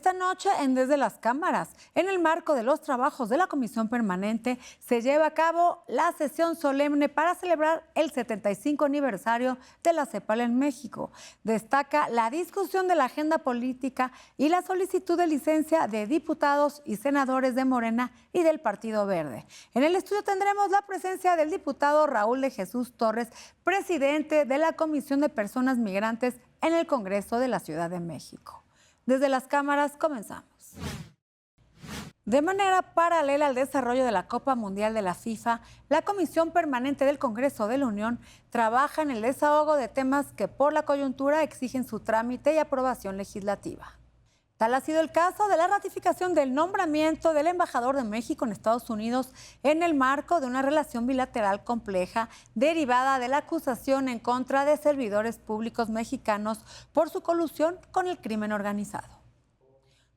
Esta noche en Desde las Cámaras, en el marco de los trabajos de la Comisión Permanente, se lleva a cabo la sesión solemne para celebrar el 75 aniversario de la CEPAL en México. Destaca la discusión de la agenda política y la solicitud de licencia de diputados y senadores de Morena y del Partido Verde. En el estudio tendremos la presencia del diputado Raúl de Jesús Torres, presidente de la Comisión de Personas Migrantes en el Congreso de la Ciudad de México. Desde las cámaras comenzamos. De manera paralela al desarrollo de la Copa Mundial de la FIFA, la Comisión Permanente del Congreso de la Unión trabaja en el desahogo de temas que por la coyuntura exigen su trámite y aprobación legislativa. Tal ha sido el caso de la ratificación del nombramiento del embajador de México en Estados Unidos en el marco de una relación bilateral compleja derivada de la acusación en contra de servidores públicos mexicanos por su colusión con el crimen organizado.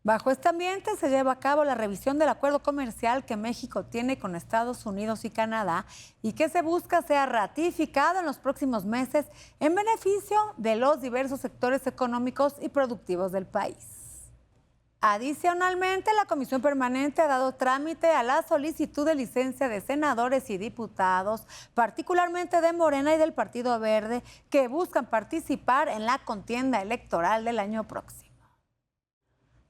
Bajo este ambiente se lleva a cabo la revisión del acuerdo comercial que México tiene con Estados Unidos y Canadá y que se busca sea ratificado en los próximos meses en beneficio de los diversos sectores económicos y productivos del país. Adicionalmente, la Comisión Permanente ha dado trámite a la solicitud de licencia de senadores y diputados, particularmente de Morena y del Partido Verde, que buscan participar en la contienda electoral del año próximo.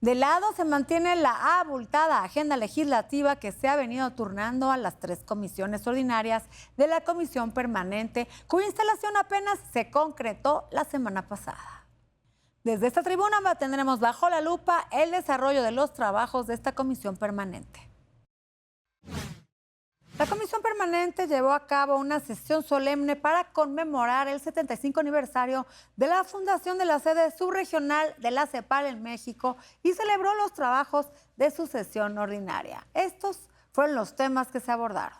De lado se mantiene la abultada agenda legislativa que se ha venido turnando a las 3 comisiones ordinarias de la Comisión Permanente, cuya instalación apenas se concretó la semana pasada. Desde esta tribuna mantendremos bajo la lupa el desarrollo de los trabajos de esta Comisión Permanente. La Comisión Permanente llevó a cabo una sesión solemne para conmemorar el 75 aniversario de la fundación de la sede subregional de la CEPAL en México y celebró los trabajos de su sesión ordinaria. Estos fueron los temas que se abordaron.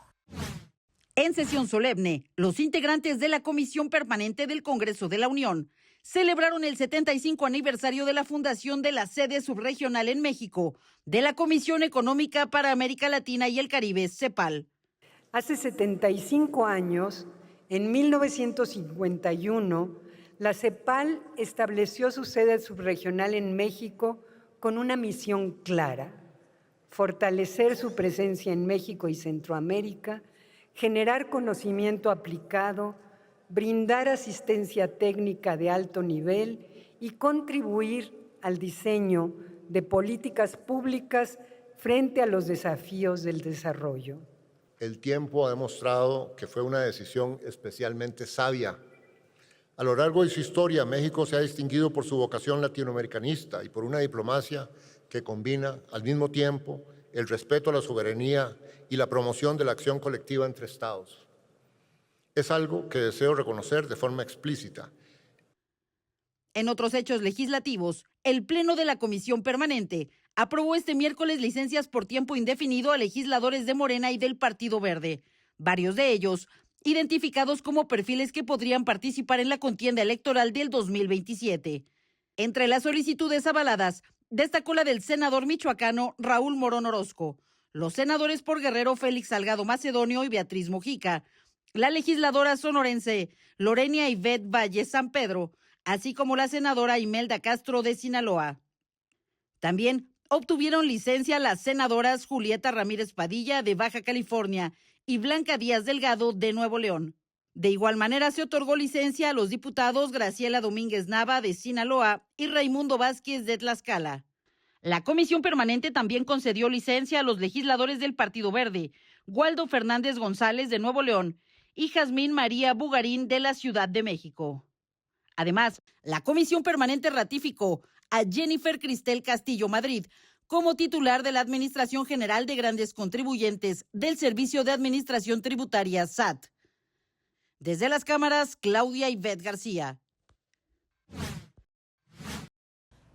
En sesión solemne, los integrantes de la Comisión Permanente del Congreso de la Unión celebraron el 75 aniversario de la fundación de la sede subregional en México de la Comisión Económica para América Latina y el Caribe, CEPAL. Hace 75 años, en 1951, la CEPAL estableció su sede subregional en México con una misión clara: fortalecer su presencia en México y Centroamérica, generar conocimiento aplicado, brindar asistencia técnica de alto nivel y contribuir al diseño de políticas públicas frente a los desafíos del desarrollo. El tiempo ha demostrado que fue una decisión especialmente sabia. A lo largo de su historia, México se ha distinguido por su vocación latinoamericanista y por una diplomacia que combina al mismo tiempo el respeto a la soberanía y la promoción de la acción colectiva entre Estados. Es algo que deseo reconocer de forma explícita. En otros hechos legislativos, el Pleno de la Comisión Permanente aprobó este miércoles licencias por tiempo indefinido a legisladores de Morena y del Partido Verde, varios de ellos identificados como perfiles que podrían participar en la contienda electoral del 2027. Entre las solicitudes avaladas, destacó la del senador michoacano Raúl Morón Orozco, los senadores por Guerrero Félix Salgado Macedonio y Beatriz Mojica, la legisladora sonorense Lorenia Ivette Valle San Pedro, así como la senadora Imelda Castro de Sinaloa. También obtuvieron licencia las senadoras Julieta Ramírez Padilla de Baja California y Blanca Díaz Delgado de Nuevo León. De igual manera se otorgó licencia a los diputados Graciela Domínguez Nava de Sinaloa y Raimundo Vázquez de Tlaxcala. La Comisión Permanente también concedió licencia a los legisladores del Partido Verde, Waldo Fernández González de Nuevo León y Jazmín María Bugarín de la Ciudad de México. Además, la Comisión Permanente ratificó a Jennifer Cristel Castillo Madrid como titular de la Administración General de Grandes Contribuyentes del Servicio de Administración Tributaria SAT. Desde las cámaras, Claudia Ivette García.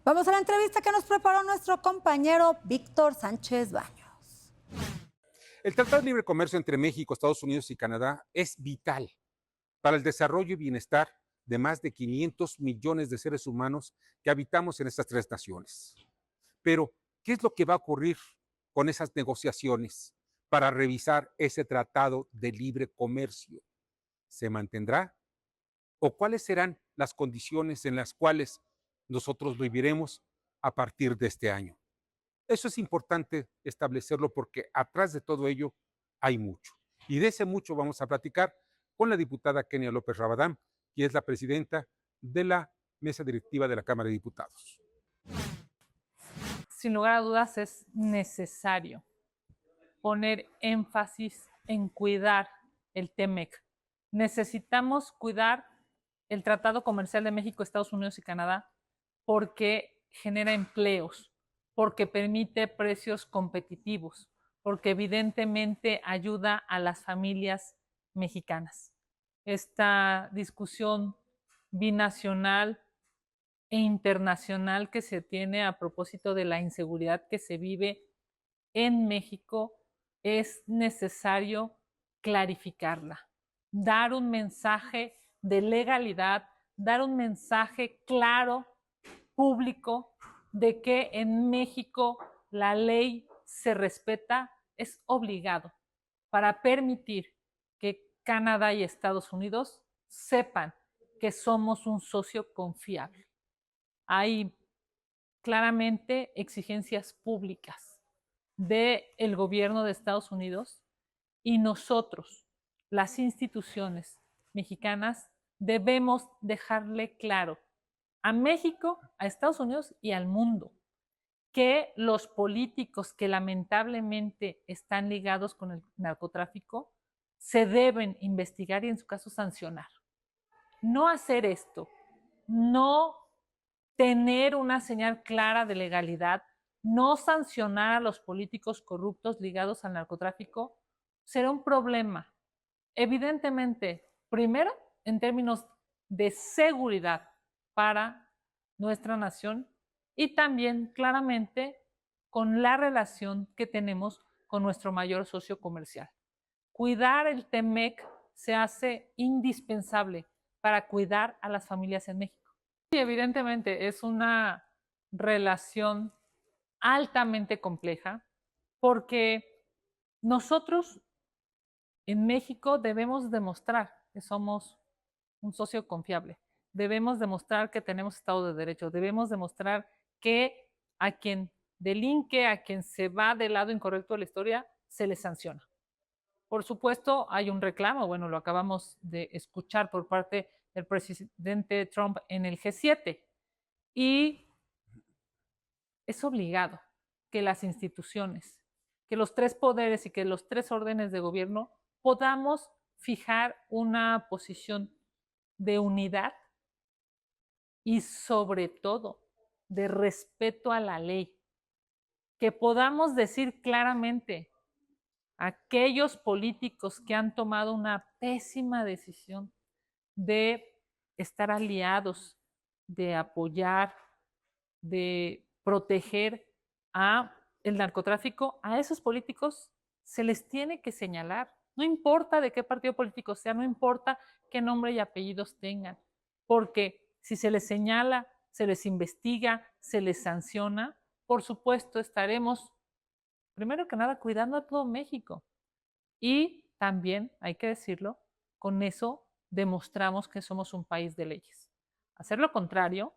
Vamos a la entrevista que nos preparó nuestro compañero Víctor Sánchez Baños. El Tratado de Libre Comercio entre México, Estados Unidos y Canadá es vital para el desarrollo y bienestar de más de 500 millones de seres humanos que habitamos en estas 3 naciones. Pero, ¿qué es lo que va a ocurrir con esas negociaciones para revisar ese Tratado de Libre Comercio? ¿Se mantendrá? ¿O cuáles serán las condiciones en las cuales nosotros viviremos a partir de este año. Eso es importante establecerlo porque atrás de todo ello hay mucho. Y de ese mucho vamos a platicar con la diputada Kenia López Rabadán, que es la presidenta de la mesa directiva de la Cámara de Diputados. Sin lugar a dudas es necesario poner énfasis en cuidar el TEMEC. Necesitamos cuidar el Tratado Comercial de México, Estados Unidos y Canadá porque genera empleos, porque permite precios competitivos, porque evidentemente ayuda a las familias mexicanas. Esta discusión binacional e internacional que se tiene a propósito de la inseguridad que se vive en México, es necesario clarificarla, dar un mensaje de legalidad, dar un mensaje claro, público, de que en México la ley se respeta, es obligado para permitir que Canadá y Estados Unidos sepan que somos un socio confiable. Hay claramente exigencias públicas del gobierno de Estados Unidos y nosotros, las instituciones mexicanas, debemos dejarle claro a México, a Estados Unidos y al mundo que los políticos que lamentablemente están ligados con el narcotráfico se deben investigar y en su caso sancionar. No hacer esto, no tener una señal clara de legalidad, no sancionar a los políticos corruptos ligados al narcotráfico, será un problema. Evidentemente, primero, en términos de seguridad para nuestra nación y también claramente con la relación que tenemos con nuestro mayor socio comercial. Cuidar el TEMEC se hace indispensable para cuidar a las familias en México. Sí, evidentemente es una relación altamente compleja porque nosotros en México debemos demostrar que somos un socio confiable, debemos demostrar que tenemos Estado de Derecho, debemos demostrar que a quien delinque, a quien se va del lado incorrecto de la historia, se le sanciona. Por supuesto, hay un reclamo, bueno, lo acabamos de escuchar por parte del presidente Trump en el G7, y es obligado que las instituciones, que los tres poderes y que los tres órdenes de gobierno podamos fijar una posición de unidad y sobre todo de respeto a la ley, que podamos decir claramente a aquellos políticos que han tomado una pésima decisión de estar aliados, de apoyar, de proteger a el narcotráfico, a esos políticos se les tiene que señalar. No importa de qué partido político sea, no importa qué nombre y apellidos tengan, porque si se les señala, se les investiga, se les sanciona, por supuesto estaremos, primero que nada, cuidando a todo México. Y también, hay que decirlo, con eso demostramos que somos un país de leyes. Hacer lo contrario,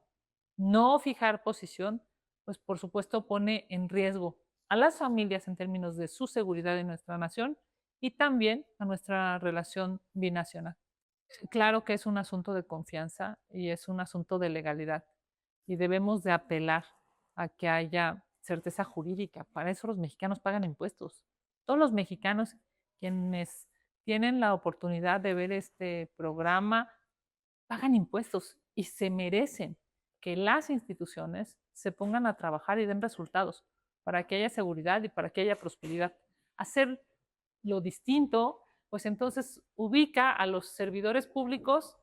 no fijar posición, pues por supuesto pone en riesgo a las familias en términos de su seguridad en nuestra nación y también a nuestra relación binacional. Claro que es un asunto de confianza y es un asunto de legalidad y debemos de apelar a que haya certeza jurídica. Para eso los mexicanos pagan impuestos. Todos los mexicanos quienes tienen la oportunidad de ver este programa pagan impuestos y se merecen que las instituciones se pongan a trabajar y den resultados para que haya seguridad y para que haya prosperidad. Hacer lo distinto, pues entonces ubica a los servidores públicos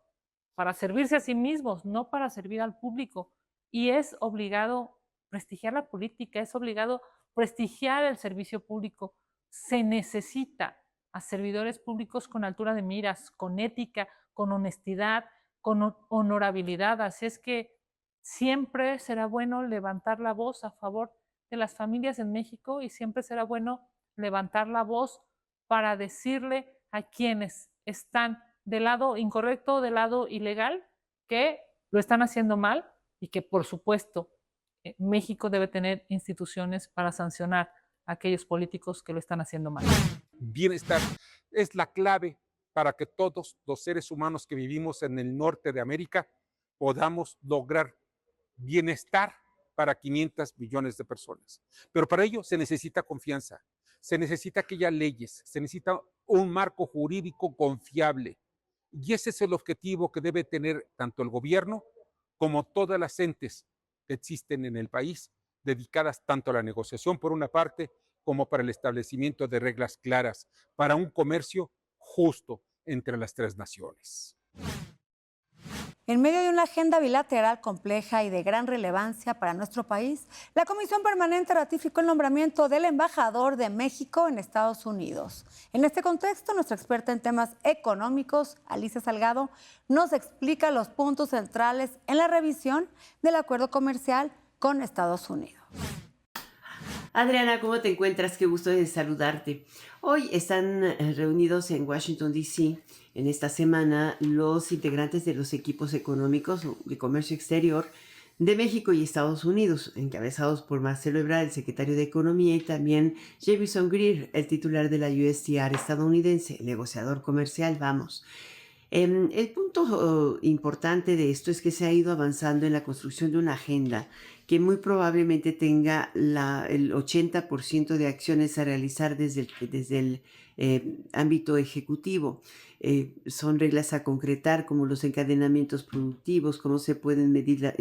para servirse a sí mismos, no para servir al público. Y es obligado prestigiar la política, es obligado prestigiar el servicio público. Se necesita a servidores públicos con altura de miras, con ética, con honestidad, con honorabilidad. Así es que siempre será bueno levantar la voz a favor de las familias en México y siempre será bueno levantar la voz para decirle a quienes están del lado incorrecto, del lado ilegal, que lo están haciendo mal y que por supuesto México debe tener instituciones para sancionar a aquellos políticos que lo están haciendo mal. Bienestar es la clave para que todos los seres humanos que vivimos en el norte de América podamos lograr bienestar para 500 millones de personas. Pero para ello se necesita confianza, se necesita que haya leyes, se necesita un marco jurídico confiable. Y ese es el objetivo que debe tener tanto el gobierno como todas las entes que existen en el país, dedicadas tanto a la negociación por una parte, como para el establecimiento de reglas claras para un comercio justo entre las tres naciones. En medio de una agenda bilateral compleja y de gran relevancia para nuestro país, la Comisión Permanente ratificó el nombramiento del embajador de México en Estados Unidos. En este contexto, nuestra experta en temas económicos, Alicia Salgado, nos explica los puntos centrales en la revisión del acuerdo comercial con Estados Unidos. Adriana, ¿cómo te encuentras? Qué gusto de saludarte. Hoy están reunidos en Washington, D.C., en esta semana, los integrantes de los equipos económicos de comercio exterior de México y Estados Unidos, encabezados por Marcelo Ebrard, el secretario de Economía, y también Jamieson Greer, el titular de la USTR estadounidense, negociador comercial, vamos. El punto importante de esto es que se ha ido avanzando en la construcción de una agenda que muy probablemente tenga el 80% de acciones a realizar desde el ámbito ejecutivo. Son reglas a concretar, como los encadenamientos productivos, cómo se pueden medir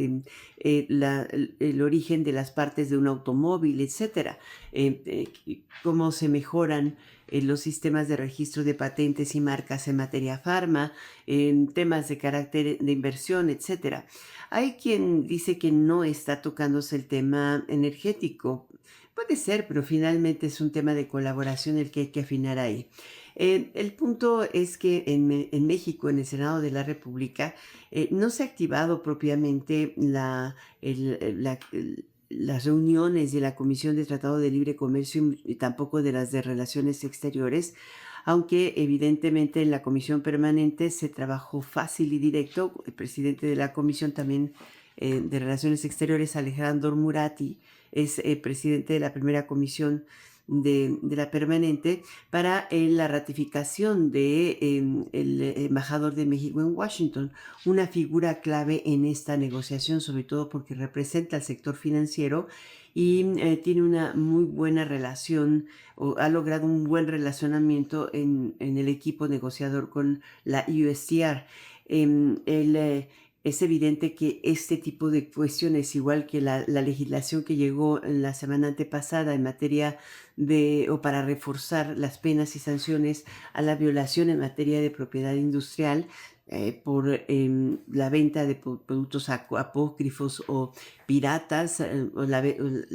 el origen de las partes de un automóvil, etcétera, cómo se mejoran los sistemas de registro de patentes y marcas en materia farma, en temas de carácter de inversión, etcétera. Hay quien dice que no está tocándose el tema energético. Puede ser, pero finalmente es un tema de colaboración el que hay que afinar ahí. El punto es que en México, en el Senado de la República, no se ha activado propiamente las reuniones de la Comisión de Tratado de Libre Comercio y tampoco de las de Relaciones Exteriores, aunque evidentemente en la Comisión Permanente se trabajó fácil y directo. El presidente de la Comisión también de Relaciones Exteriores, Alejandro Muratti, es presidente de la primera comisión de la permanente para la ratificación de el embajador de México en Washington, una figura clave en esta negociación, sobre todo porque representa al sector financiero y tiene una muy buena relación, o ha logrado un buen relacionamiento en el equipo negociador con la USTR. Es evidente que este tipo de cuestiones, igual que la legislación que llegó en la semana antepasada en materia o para reforzar las penas y sanciones a la violación en materia de propiedad industrial por la venta de productos apócrifos o piratas, o la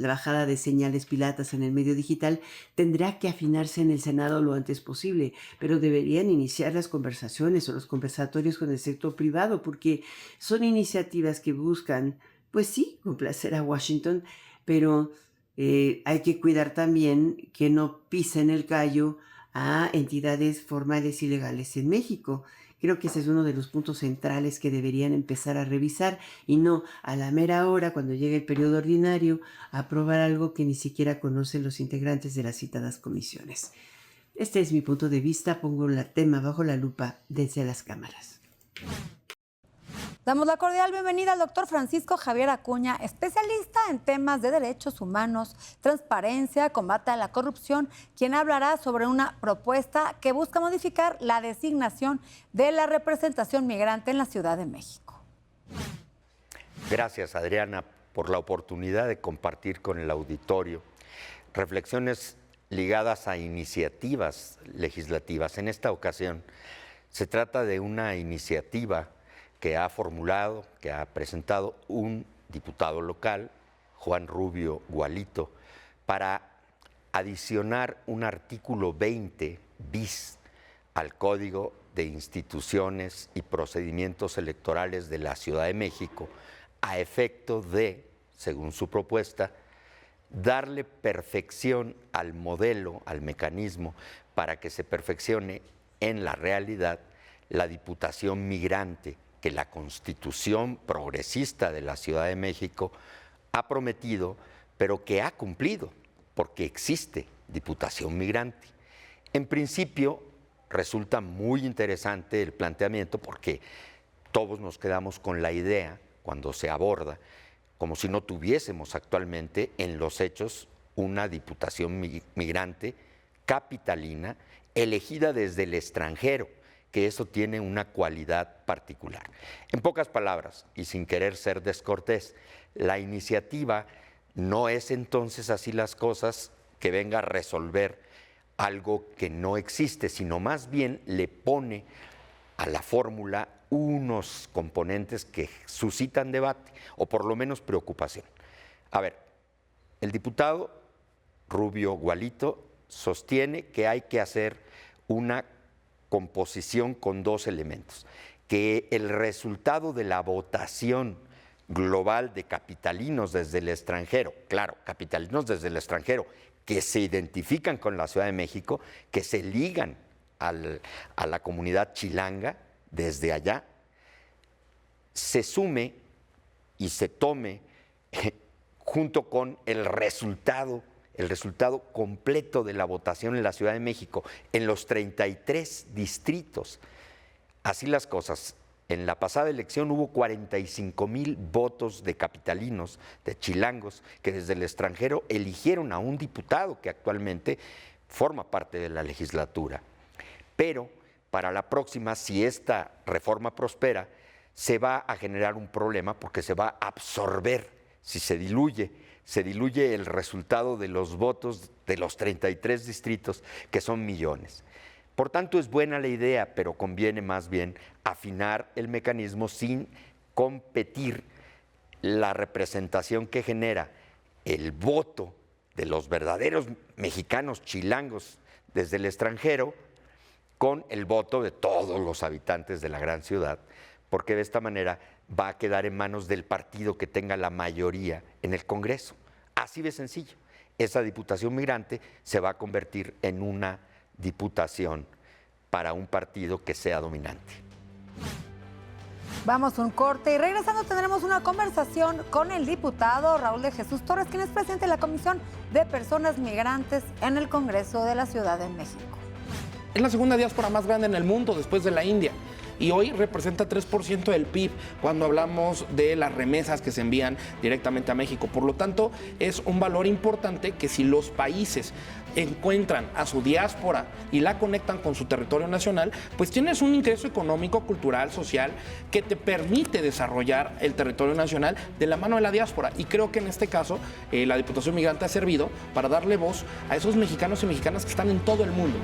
bajada de señales piratas en el medio digital, tendrá que afinarse en el Senado lo antes posible, pero deberían iniciar las conversaciones o los conversatorios con el sector privado, porque son iniciativas que buscan, pues sí, complacer a Washington, pero hay que cuidar también que no pisen el callo a entidades formales y legales en México. Creo que ese es uno de los puntos centrales que deberían empezar a revisar y no a la mera hora, cuando llegue el periodo ordinario, a aprobar algo que ni siquiera conocen los integrantes de las citadas comisiones. Este es mi punto de vista. Pongo el tema bajo la lupa desde las cámaras. Damos la cordial bienvenida al doctor Francisco Javier Acuña, especialista en temas de derechos humanos, transparencia, combate a la corrupción, quien hablará sobre una propuesta que busca modificar la designación de la representación migrante en la Ciudad de México. Gracias, Adriana, por la oportunidad de compartir con el auditorio reflexiones ligadas a iniciativas legislativas. En esta ocasión se trata de una iniciativa que ha formulado, que ha presentado un diputado local, Juan Rubio Gualito, para adicionar un artículo 20 bis al Código de Instituciones y Procedimientos Electorales de la Ciudad de México, a efecto de, según su propuesta, darle perfección al modelo, al mecanismo, para que se perfeccione en la realidad la Diputación Migrante que la Constitución progresista de la Ciudad de México ha prometido, pero que ha cumplido, porque existe Diputación Migrante. En principio, resulta muy interesante el planteamiento porque todos nos quedamos con la idea, cuando se aborda, como si no tuviésemos actualmente en los hechos una Diputación Migrante capitalina elegida desde el extranjero, que eso tiene una cualidad particular. En pocas palabras, y sin querer ser descortés, la iniciativa no es entonces así las cosas que venga a resolver algo que no existe, sino más bien le pone a la fórmula unos componentes que suscitan debate o por lo menos preocupación. A ver, el diputado Rubio Gualito sostiene que hay que hacer una composición con dos elementos, que el resultado de la votación global de capitalinos desde el extranjero, claro, capitalinos desde el extranjero, que se identifican con la Ciudad de México, que se ligan a la comunidad chilanga desde allá, se sume y se tome junto con el resultado completo de la votación en la Ciudad de México, en los 33 distritos. Así las cosas. En la pasada elección hubo 45,000 votos de capitalinos, de chilangos, que desde el extranjero eligieron a un diputado que actualmente forma parte de la legislatura. Pero para la próxima, si esta reforma prospera, se va a generar un problema porque se va a absorber, si se diluye el resultado de los votos de los 33 distritos, que son millones. Por tanto, es buena la idea, pero conviene más bien afinar el mecanismo sin competir la representación que genera el voto de los verdaderos mexicanos chilangos desde el extranjero con el voto de todos los habitantes de la gran ciudad, porque de esta manera va a quedar en manos del partido que tenga la mayoría en el Congreso. Así de sencillo. Esa Diputación Migrante se va a convertir en una diputación para un partido que sea dominante. Vamos a un corte y regresando tendremos una conversación con el diputado Raúl de Jesús Torres, quien es presidente de la Comisión de Personas Migrantes en el Congreso de la Ciudad de México. Es la segunda diáspora más grande en el mundo después de la India y hoy representa 3% del PIB cuando hablamos de las remesas que se envían directamente a México. Por lo tanto, es un valor importante que si los países encuentran a su diáspora y la conectan con su territorio nacional, pues tienes un ingreso económico, cultural, social, que te permite desarrollar el territorio nacional de la mano de la diáspora. Y creo que en este caso la Diputación Migrante ha servido para darle voz a esos mexicanos y mexicanas que están en todo el mundo.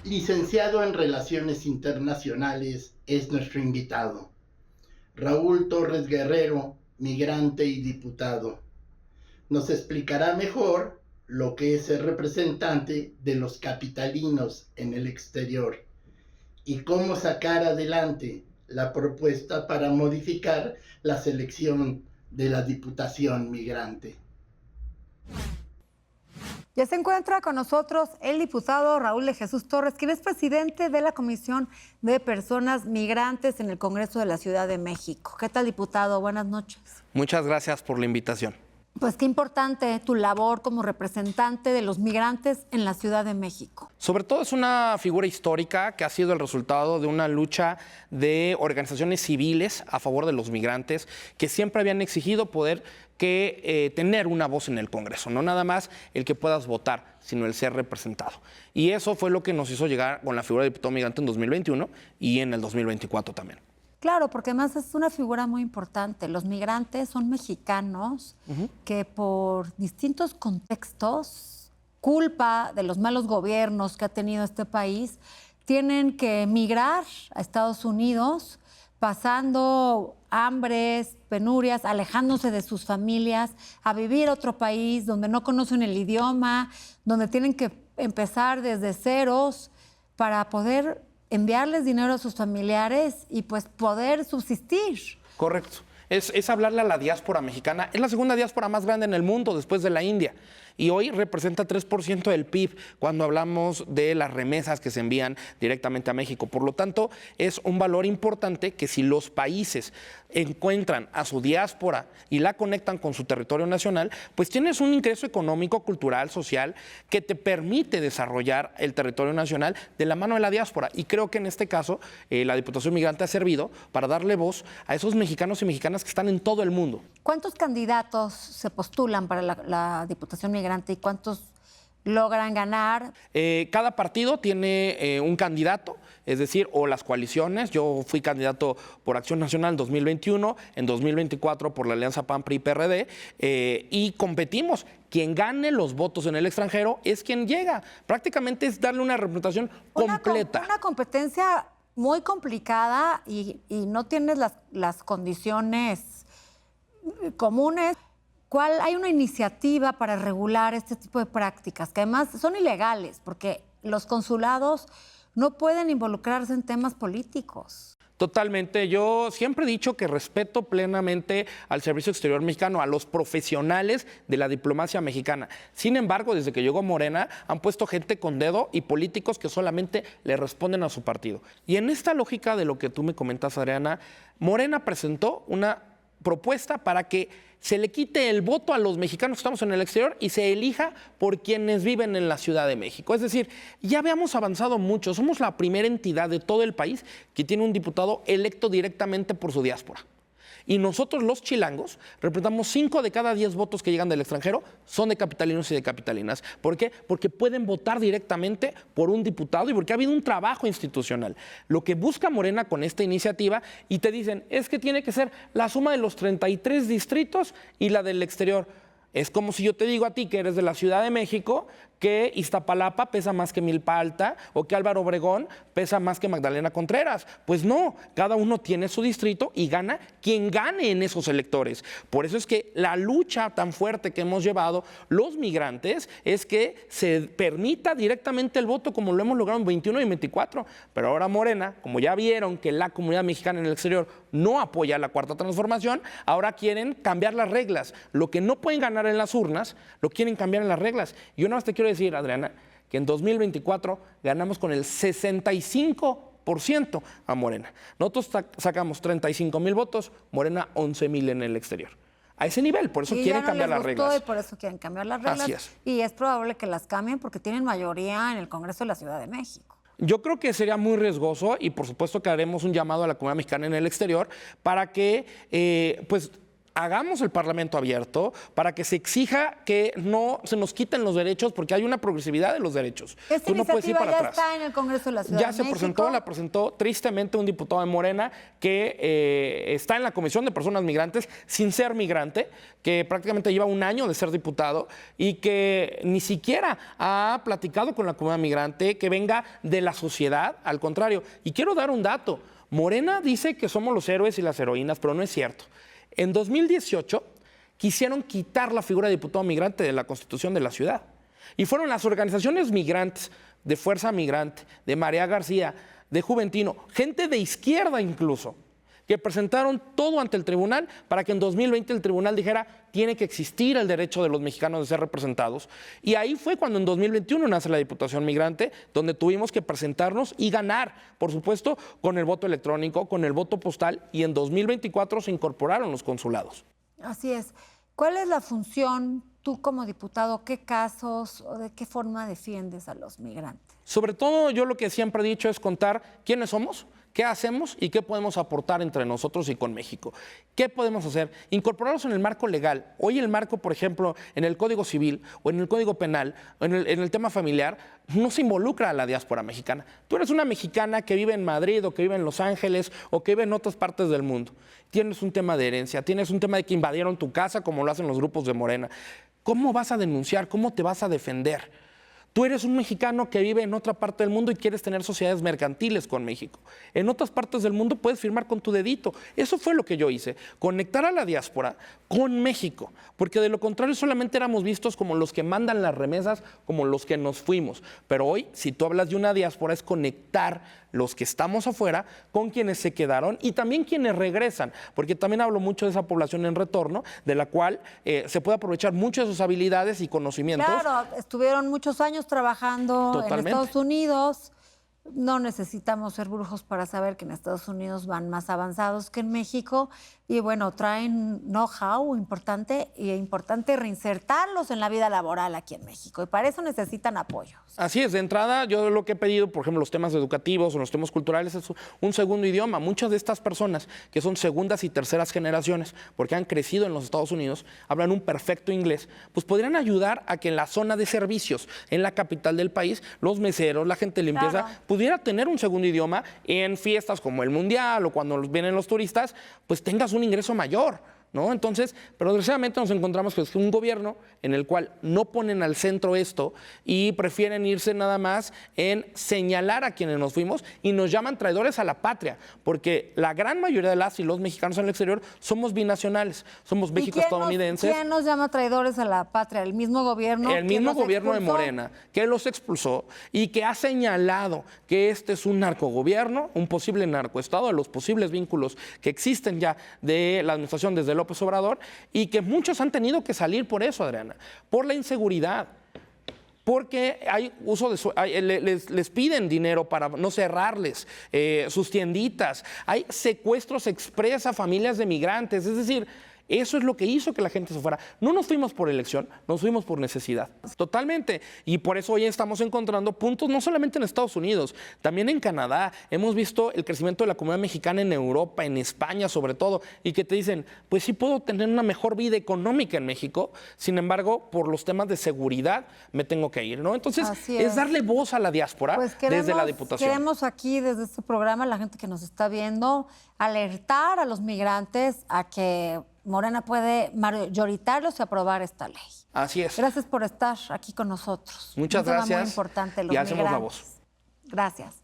Licenciado en Relaciones Internacionales, es nuestro invitado. Raúl Torres Guerrero, migrante y diputado. Nos explicará mejor lo que es ser representante de los capitalinos en el exterior y cómo sacar adelante la propuesta para modificar la selección de la Diputación Migrante. Ya se encuentra con nosotros el diputado Raúl de Jesús Torres, quien es presidente de la Comisión de Personas Migrantes en el Congreso de la Ciudad de México. ¿Qué tal, diputado? Buenas noches. Muchas gracias por la invitación. Pues qué importante tu labor como representante de los migrantes en la Ciudad de México. Sobre todo es una figura histórica que ha sido el resultado de una lucha de organizaciones civiles a favor de los migrantes que siempre habían exigido poder tener una voz en el Congreso, no nada más el que puedas votar, sino el ser representado. Y eso fue lo que nos hizo llegar con la figura de diputado migrante en 2021 y en el 2024 también. Claro, porque además es una figura muy importante. Los migrantes son mexicanos que por distintos contextos, culpa de los malos gobiernos que ha tenido este país, tienen que emigrar a Estados Unidos, pasando hambres, penurias, alejándose de sus familias, a vivir a otro país donde no conocen el idioma, donde tienen que empezar desde ceros para poder enviarles dinero a sus familiares y pues poder subsistir. Correcto. Es hablarle a la diáspora mexicana. Es la segunda diáspora más grande en el mundo después de la India. Y hoy representa 3% del PIB cuando hablamos de las remesas que se envían directamente a México. Por lo tanto, es un valor importante que si los países encuentran a su diáspora y la conectan con su territorio nacional, pues tienes un ingreso económico, cultural, social, que te permite desarrollar el territorio nacional de la mano de la diáspora. Y creo que en este caso la Diputación Migrante ha servido para darle voz a esos mexicanos y mexicanas que están en todo el mundo. ¿Cuántos candidatos se postulan para la Diputación Migrante y cuántos logran ganar? Cada partido tiene un candidato, es decir, o las coaliciones. Yo fui candidato por Acción Nacional en 2021, en 2024 por la Alianza PAN, PRI, PRD, y competimos. Quien gane los votos en el extranjero es quien llega. Prácticamente es darle una representación completa. Una competencia muy complicada y no tienes las condiciones comunes. ¿Hay una iniciativa para regular este tipo de prácticas? Que además son ilegales, porque los consulados no pueden involucrarse en temas políticos. Totalmente. Yo siempre he dicho que respeto plenamente al Servicio Exterior Mexicano, a los profesionales de la diplomacia mexicana. Sin embargo, desde que llegó Morena, han puesto gente con dedo y políticos que solamente le responden a su partido. Y en esta lógica de lo que tú me comentas, Adriana, Morena presentó una propuesta para que se le quite el voto a los mexicanos que estamos en el exterior y se elija por quienes viven en la Ciudad de México. Es decir, ya habíamos avanzado mucho. Somos la primera entidad de todo el país que tiene un diputado electo directamente por su diáspora. Y nosotros, los chilangos, representamos 5 de cada 10 votos que llegan del extranjero son de capitalinos y de capitalinas. ¿Por qué? Porque pueden votar directamente por un diputado y porque ha habido un trabajo institucional. Lo que busca Morena con esta iniciativa, y te dicen, es que tiene que ser la suma de los 33 distritos y la del exterior. Es como si yo te digo a ti que eres de la Ciudad de México que Iztapalapa pesa más que Milpa Alta o que Álvaro Obregón pesa más que Magdalena Contreras. Pues no, cada uno tiene su distrito y gana quien gane en esos electores. Por eso es que la lucha tan fuerte que hemos llevado los migrantes es que se permita directamente el voto como lo hemos logrado en 21 y 24. Pero ahora Morena, como ya vieron que la comunidad mexicana en el exterior no apoya la Cuarta Transformación, ahora quieren cambiar las reglas. Lo que no pueden ganar en las urnas, lo quieren cambiar en las reglas. Y yo nada más te quiero decir, Adriana, que en 2024 ganamos con el 65% a Morena. Nosotros sacamos 35,000 votos, Morena 11,000 en el exterior. A ese nivel, por eso quieren cambiar las reglas. Y por eso quieren cambiar las reglas. Así es. Y es probable que las cambien porque tienen mayoría en el Congreso de la Ciudad de México. Yo creo que sería muy riesgoso y por supuesto que haremos un llamado a la comunidad mexicana en el exterior para que pues hagamos el Parlamento abierto, para que se exija que no se nos quiten los derechos, porque hay una progresividad de los derechos. Esta iniciativa ya está en el Congreso de la Ciudad de México. Ya se presentó, la presentó tristemente un diputado de Morena que está en la Comisión de Personas Migrantes sin ser migrante, que prácticamente lleva un año de ser diputado y que ni siquiera ha platicado con la comunidad migrante, que venga de la sociedad, al contrario. Y quiero dar un dato. Morena dice que somos los héroes y las heroínas, pero no es cierto. En 2018 quisieron quitar la figura de diputado migrante de la Constitución de la ciudad. Y fueron las organizaciones migrantes, de Fuerza Migrante, de María García, de Juventino, gente de izquierda incluso, que presentaron todo ante el tribunal para que en 2020 el tribunal dijera tiene que existir el derecho de los mexicanos de ser representados. Y ahí fue cuando en 2021 nace la Diputación Migrante, donde tuvimos que presentarnos y ganar, por supuesto, con el voto electrónico, con el voto postal, y en 2024 se incorporaron los consulados. Así es. ¿Cuál es la función, tú como diputado, qué casos o de qué forma defiendes a los migrantes? Sobre todo, yo lo que siempre he dicho es contar quiénes somos, qué hacemos y qué podemos aportar entre nosotros y con México. ¿Qué podemos hacer? Incorporarlos en el marco legal. Hoy el marco, por ejemplo, en el Código Civil o en el Código Penal o en el tema familiar, no se involucra a la diáspora mexicana. Tú eres una mexicana que vive en Madrid o que vive en Los Ángeles o que vive en otras partes del mundo. Tienes un tema de herencia, tienes un tema de que invadieron tu casa como lo hacen los grupos de Morena. ¿Cómo vas a denunciar? ¿Cómo te vas a defender? Tú eres un mexicano que vive en otra parte del mundo y quieres tener sociedades mercantiles con México. En otras partes del mundo puedes firmar con tu dedito. Eso fue lo que yo hice, conectar a la diáspora con México, porque de lo contrario solamente éramos vistos como los que mandan las remesas, como los que nos fuimos. Pero hoy, si tú hablas de una diáspora, es conectar los que estamos afuera con quienes se quedaron y también quienes regresan, porque también hablo mucho de esa población en retorno, de la cual se puede aprovechar mucho de sus habilidades y conocimientos. Claro, estuvieron muchos años trabajando Totalmente. en Estados Unidos. No necesitamos ser brujos para saber que en Estados Unidos van más avanzados que en México y bueno, traen know-how importante y es importante reinsertarlos en la vida laboral aquí en México y para eso necesitan apoyo. Así es, de entrada yo lo que he pedido, por ejemplo, los temas educativos o los temas culturales es un segundo idioma. Muchas de estas personas que son segundas y terceras generaciones, porque han crecido en los Estados Unidos, hablan un perfecto inglés, pues podrían ayudar a que en la zona de servicios, en la capital del país, los meseros, la gente de limpieza, Claro, pudiera tener un segundo idioma en fiestas como el Mundial o cuando vienen los turistas, pues tengas un ingreso mayor, ¿no? Entonces, pero desgraciadamente nos encontramos con un gobierno en el cual no ponen al centro esto y prefieren irse nada más en señalar a quienes nos fuimos y nos llaman traidores a la patria, porque la gran mayoría de las y los mexicanos en el exterior somos binacionales, somos México-estadounidenses. ¿Quién nos llama traidores a la patria? ¿El mismo gobierno? El mismo los gobierno de expulsó? Morena, que los expulsó y que ha señalado que este es un narcogobierno, un posible narcoestado, de los posibles vínculos que existen ya de la administración desde López Obrador, y que muchos han tenido que salir por eso, Adriana, por la inseguridad. Porque hay uso de les piden dinero para no cerrarles sus tienditas. Hay secuestros express a familias de migrantes. Es decir, eso es lo que hizo que la gente se fuera. No nos fuimos por elección, nos fuimos por necesidad. Totalmente. Y por eso hoy estamos encontrando puntos no solamente en Estados Unidos, también en Canadá. Hemos visto el crecimiento de la comunidad mexicana en Europa, en España sobre todo, y que te dicen, pues sí puedo tener una mejor vida económica en México, sin embargo, por los temas de seguridad me tengo que ir, ¿no? Entonces, es darle voz a la diáspora Pues desde la Diputación. Queremos aquí, desde este programa, la gente que nos está viendo, alertar a los migrantes a que Morena puede mayorizarlos y aprobar esta ley. Así es. Gracias por estar aquí con nosotros. Muchas Un tema gracias. muy importante, los Y alcemos la migrantes. voz. Gracias.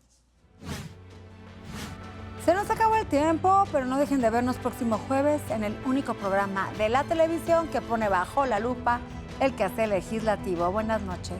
Se nos acabó el tiempo, pero no dejen de vernos próximo jueves en el único programa de la televisión que pone bajo la lupa el quehacer legislativo. Buenas noches.